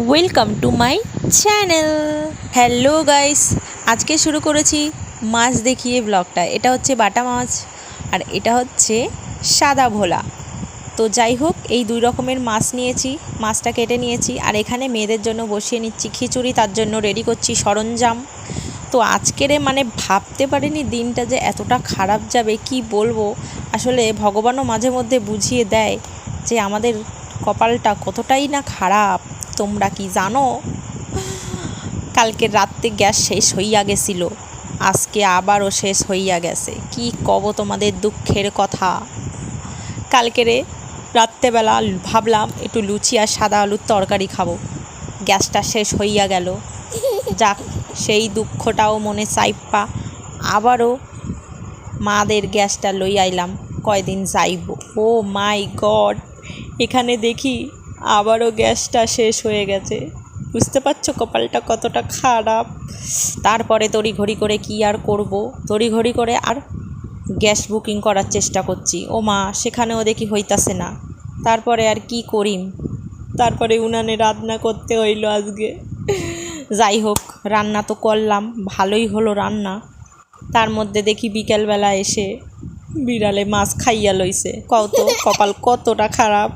Welcome to my channel. Hello guys, আজকে শুরু করেছি মাছ দেখিয়ে ব্লগটা। এটা হচ্ছে বাটা মাছ আর এটা হচ্ছে সাদা ভোলা। তো যাই হোক, এই দুই রকমের মাছ নিয়েছি, মাছটা কেটে নিয়েছি আর এখানে মেয়েদের জন্য বসিয়ে নিচ্ছি খিচুড়ি, তার জন্য রেডি করছি সরঞ্জাম। তো আজকের ভাবতে পারিনি দিনটা যে এতটা খারাপ যাবে, কি বলবো। আসলে ভগবানও মাঝে মধ্যে বুঝিয়ে দেয় যে আমাদের কপালটা কতটাই না খারাপ। তোমরা কি জানো, কালকে রাত্রে গ্যাস শেষ হইয়া গেছিল, আজকে আবারও শেষ হইয়া গেছে। কি কব তোমাদের দুঃখের কথা। কালকেরে রাত্রেবেলা ভাবলাম একটু লুচি আর সাদা আলুর তরকারি খাবো, গ্যাসটা শেষ হইয়া গেল। যাক, সেই দুঃখটাও মনে চাইপা আবারও মাদের গ্যাসটা লই আইলাম, কয়দিন যাইব। ও মাই গড, এখানে দেখি আবারও গ্যাসটা শেষ হয়ে গেছে। বুঝতে পারছো কপালটা কতটা খারাপ। তারপরে তড়িঘড়ি করে কি আর করব, তড়িঘড়ি করে আর গ্যাস বুকিং করার চেষ্টা করছি। ও মা, সেখানেও দেখি হইতাছে না। তারপরে আর কি করিম, তারপরে উনানে রান্না করতে হইল আজকে। যাই হোক, রান্না তো করলাম, ভালোই হলো রান্না। তার মধ্যে দেখি বিকেলবেলা এসে বিড়ালে মাছ খাইয়া লইছে। কত কপাল কতটা খারাপ।